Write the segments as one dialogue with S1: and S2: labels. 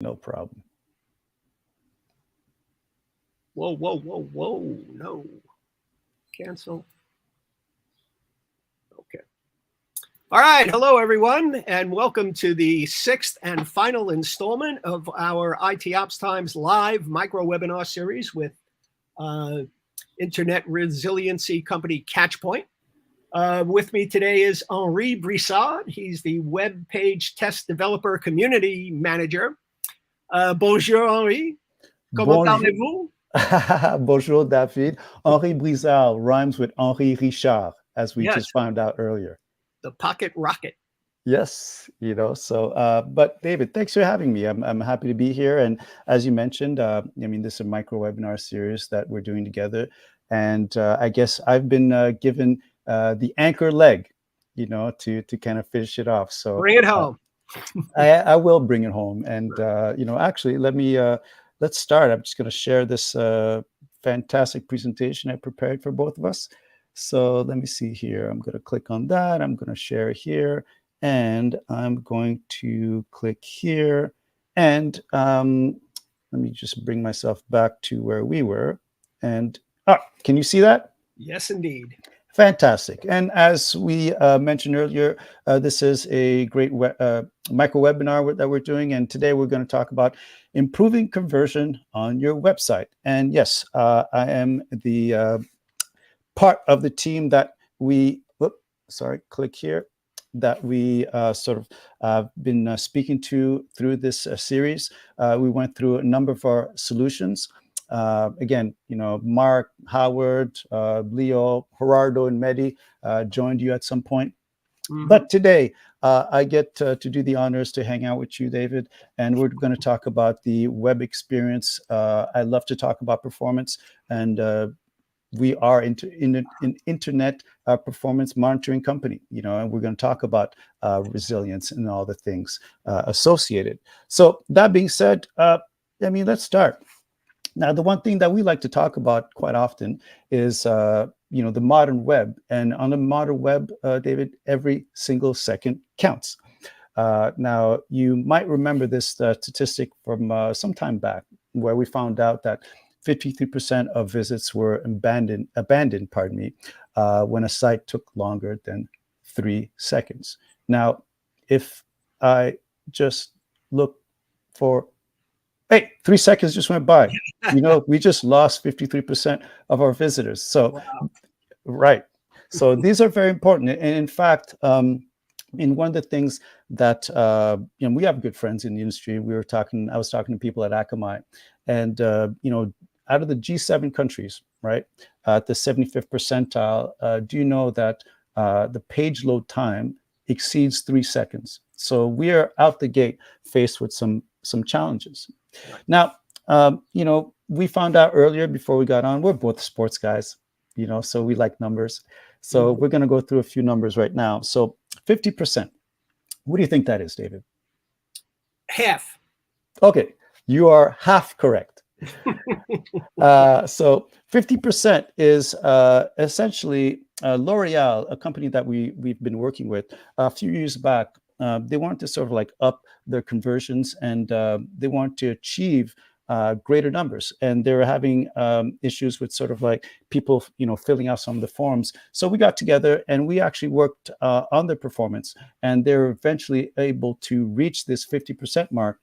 S1: No problem.
S2: Whoa, whoa, whoa, whoa. No. Cancel. Okay. All right. Hello, everyone, and welcome to the sixth and final installment of our IT Ops Times live micro webinar series with uh, internet resiliency company Catchpoint. With me today is Henri Brissard. He's the web page test developer community manager. Bonjour, Henri. Comment
S1: Bonjour.
S2: allez-vous?
S1: Bonjour, David. Henri Brizard rhymes with Henri Richard, as we
S2: Yes,
S1: just found out earlier.
S2: the pocket rocket.
S1: Yes, but David, thanks for having me. I'm happy to be here. And as you mentioned, this is a micro webinar series that we're doing together. And I guess I've been given the anchor leg, to kind of finish it off. So
S2: Bring it
S1: uh,
S2: home.
S1: I will bring it home. And, actually, let's start. I'm just going to share this fantastic presentation I prepared for both of us. So let me see here. I'm going to click on that. I'm going to share here. And I'm going to click here. And let me just bring myself back to where we were. And can you see that?
S2: Yes, indeed.
S1: Fantastic. And as we mentioned earlier, this is a great micro webinar that we're doing. And today we're going to talk about improving conversion on your website. And yes, I am the part of the team that click here, that we sort of been speaking to through this series. We went through a number of our solutions. Again, Mark, Howard, Leo, Gerardo, and Mehdi joined you at some point.
S2: Mhm.
S1: But today, I get to do the honors to hang out with you, David, and we're going to talk about the web experience. I love to talk about performance, and we are in internet performance monitoring company, and we're going to talk about resilience and all the things associated. So that being said, let's start. Now, the one thing that we like to talk about quite often is, the modern web. And on the modern web, David, every single second counts. Now, you might remember this statistic from some time back, where we found out that 53% of visits were abandoned, when a site took longer than 3 seconds. Now, if I just look for, hey, 3 seconds just went by. We just lost 53% of our visitors. So,
S2: Wow.
S1: right. So these are very important. And in fact, one of the things that, we have good friends in the industry. I was talking to people at Akamai, and, out of the G7 countries, right, at the 75th percentile, do you know that the page load time exceeds 3 seconds? So we are out the gate faced with some challenges.
S2: Right.
S1: Now, we found out earlier before we got on, we're both sports guys, so we like numbers. So we're going to go through a few numbers right now. So 50%. What do you think that is, David?
S2: Half.
S1: Okay, you are half correct. So 50% is essentially L'Oreal, a company that we've been working with a few years back. They wanted to sort of like up their conversions, and they want to achieve greater numbers, and they were having issues with sort of like people, filling out some of the forms. So we got together and we actually worked on their performance, and they're eventually able to reach this 50% mark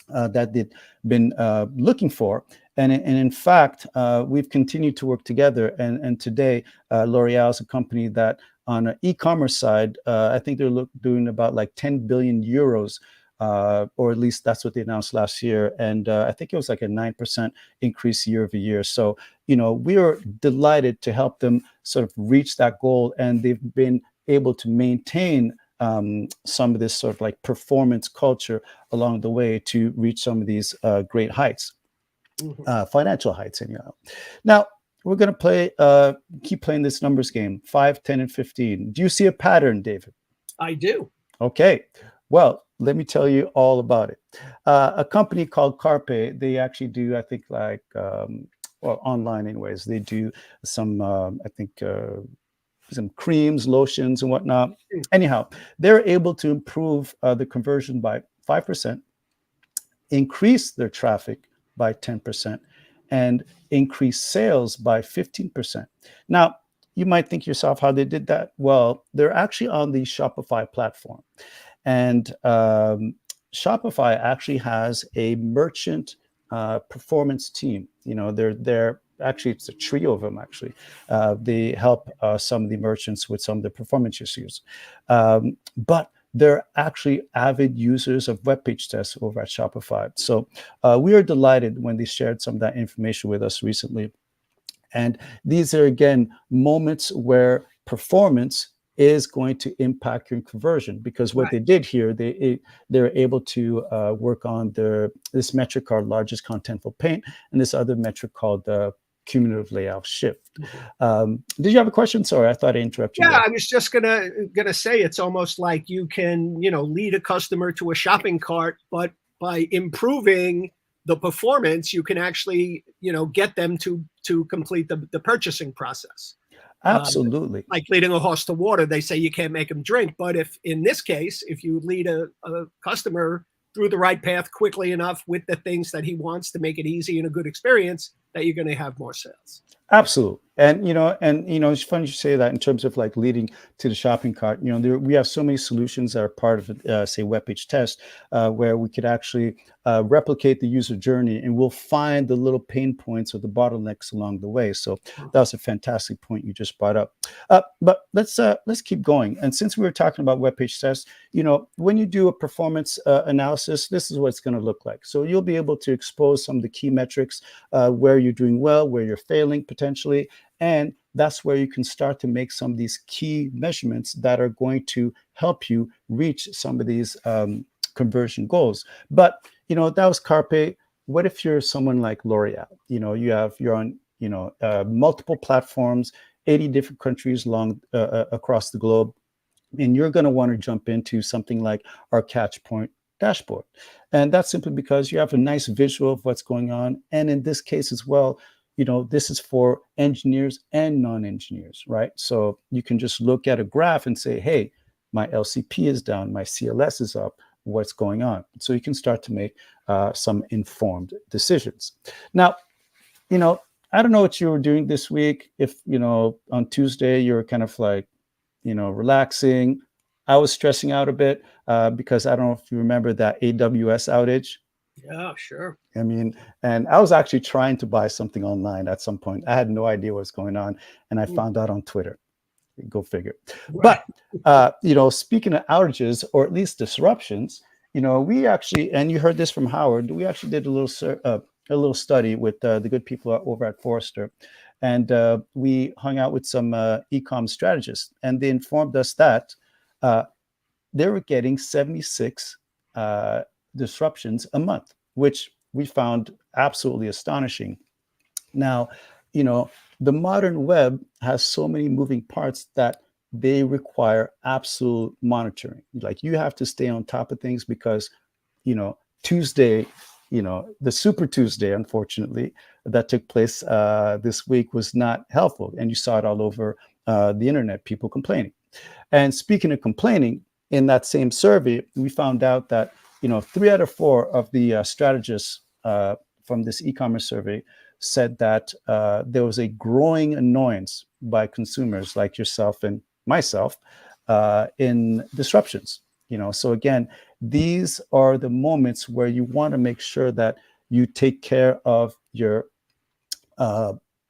S1: that they've been looking for. And in fact, we've continued to work together. And today, L'Oreal is a company that on an e-commerce side, I think they're doing about like 10 billion euros, or at least that's what they announced last year. And I think it was like a 9% increase year over year. So, we are delighted to help them sort of reach that goal. And they've been able to maintain some of this sort of like performance culture along the way to reach some of these great heights, financial heights, anyhow. Now, we're going to keep playing this numbers game, 5, 10, and 15. Do you see a pattern, David?
S2: I do.
S1: Okay. Well, let me tell you all about it. A company called Carpe, they actually do, I think, like, online anyways, they do some, I think, some creams, lotions, and whatnot. Anyhow, they're able to improve the conversion by 5%, increase their traffic by 10%, and increase sales by 15%. Now, you might think yourself how they did that. Well, they're actually on the Shopify platform. And Shopify actually has a merchant performance team. They're actually, it's a trio of them. Actually, they help some of the merchants with some of the performance issues, but they're actually avid users of web page tests over at Shopify. So we are delighted when they shared some of that information with us recently. And these are, again, moments where performance is going to impact your conversion, because what
S2: Right.
S1: they did here, they're able to work on this metric called largest contentful paint, and this other metric called cumulative layout shift. Did you have a question? Sorry, I thought I interrupted you
S2: Yeah,
S1: there.
S2: I was just gonna say it's almost like you can, lead a customer to a shopping cart, but by improving the performance, you can actually, get them to complete the purchasing process. Uh,
S1: Absolutely.
S2: like leading a horse to water, they say you can't make them drink. But if in this case, if you lead a customer through the right path quickly enough with the things that he wants to make it easy and a good experience, that you're going to have more sales.
S1: Absolutely. And it's funny you say that in terms of like leading to the shopping cart. We have so many solutions that are part of, say, web page test, where we could actually replicate the user journey, and we'll find the little pain points or the bottlenecks along the way. So that was a fantastic point you just brought up. But let's keep going. And since we were talking about web page tests, when you do a performance analysis, this is what it's going to look like. So you'll be able to expose some of the key metrics, where you're doing well, where you're failing potentially. And that's where you can start to make some of these key measurements that are going to help you reach some of these conversion goals. But, that was Carpe. What if you're someone like L'Oreal? You're on, multiple platforms, 80 different countries across the globe, and you're going to want to jump into something like our Catchpoint dashboard. And that's simply because you have a nice visual of what's going on. And in this case as well, this is for engineers and non-engineers, right? So you can just look at a graph and say, hey, my LCP is down, my CLS is up, what's going on? So you can start to make some informed decisions. Now, I don't know what you were doing this week. If, on Tuesday, you're kind of like, relaxing. I was stressing out a bit because I don't know if you remember that AWS outage.
S2: Yeah, sure.
S1: I mean, and I was actually trying to buy something online at some point. I had no idea what was going on, and I found out on Twitter. Go figure.
S2: Right.
S1: But speaking of outages, or at least disruptions, we actually, and you heard this from Howard, we actually did a little study with the good people over at Forrester, and we hung out with some e-com strategists, and they informed us that they were getting 76 disruptions a month, which we found absolutely astonishing. Now, the modern web has so many moving parts that they require absolute monitoring. Like, you have to stay on top of things because, Tuesday, the Super Tuesday, unfortunately, that took place this week was not helpful. And you saw it all over the internet, people complaining. And speaking of complaining, in that same survey, we found out that 3 out of 4 of the strategists from this e-commerce survey said that there was a growing annoyance by consumers like yourself and myself in disruptions. So again, these are the moments where you want to make sure that you take care of your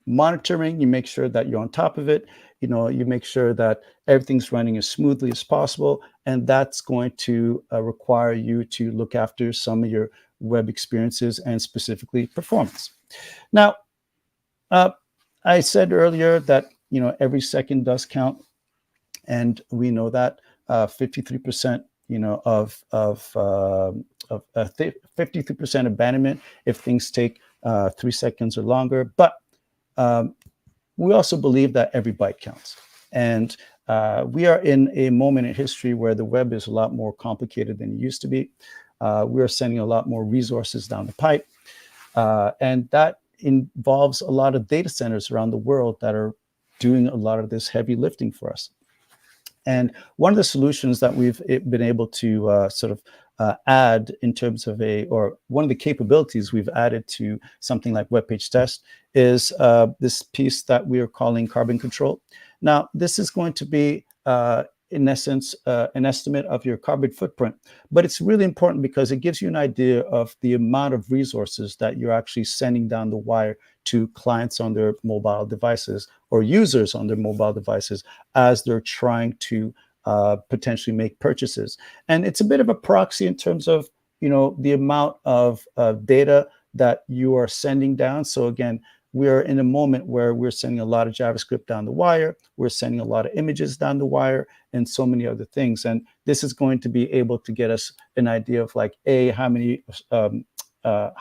S1: monitoring. You make sure that you're on top of it. You make sure that everything's running as smoothly as possible, and that's going to require you to look after some of your web experiences and specifically performance. Now, I said earlier that every second does count, and we know that 53%, of 53% abandonment if things take 3 seconds or longer. But we also believe that every byte counts. And we are in a moment in history where the web is a lot more complicated than it used to be. We are sending a lot more resources down the pipe. And that involves a lot of data centers around the world that are doing a lot of this heavy lifting for us. And one of the solutions that we've been able to add in terms of or one of the capabilities we've added to something like web page test is this piece that we are calling carbon control. Now, this is going to be, in essence, an estimate of your carbon footprint, but it's really important because it gives you an idea of the amount of resources that you're actually sending down the wire to clients on their mobile devices or users on their mobile devices as they're trying to potentially make purchases. And it's a bit of a proxy in terms of, the amount of data that you are sending down. So again, we're in a moment where we're sending a lot of JavaScript down the wire, we're sending a lot of images down the wire, and so many other things. And this is going to be able to get us an idea of like, how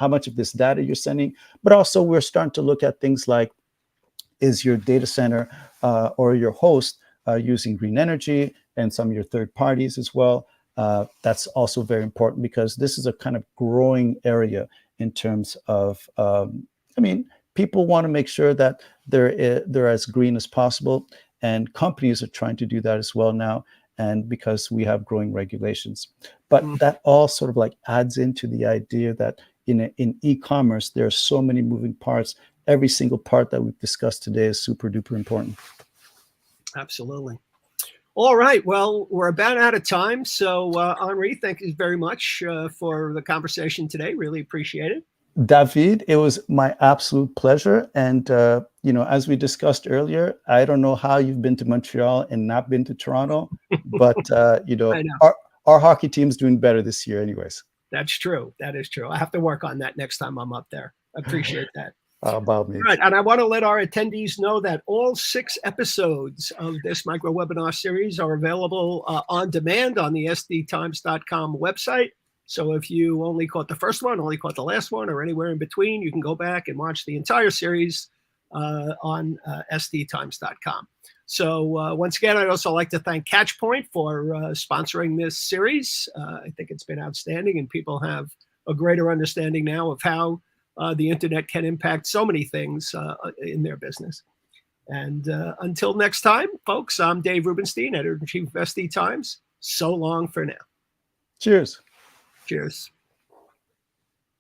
S1: much of this data you're sending, but also we're starting to look at things like, is your data center or your host using green energy, and some of your third parties as well. That's also very important because this is a kind of growing area in terms of, people want to make sure that they're as green as possible, and companies are trying to do that as well now, and because we have growing regulations. But that all sort of like adds into the idea that in e-commerce, there are so many moving parts. Every single part that we've discussed today is super duper important.
S2: Absolutely. All right. Well, we're about out of time. So, Henri, thank you very much for the conversation today. Really appreciate it.
S1: David, it was my absolute pleasure. And, as we discussed earlier, I don't know how you've been to Montreal and not been to Toronto, but,
S2: I know.
S1: our hockey team's doing better this year anyways.
S2: That's true. That is true. I have to work on that next time I'm up there. I appreciate that.
S1: About me.
S2: Right. And I want to let our attendees know that all 6 episodes of this micro webinar series are available on demand on the sdtimes.com website. So if you only caught the first one, only caught the last one, or anywhere in between, you can go back and watch the entire series on sdtimes.com. So once again, I'd also like to thank Catchpoint for sponsoring this series. I think it's been outstanding, and people have a greater understanding now of how the internet can impact so many things in their business. And until next time, folks, I'm Dave Rubenstein, editor-in-chief of SD Times. So long for now.
S1: Cheers.
S2: Cheers.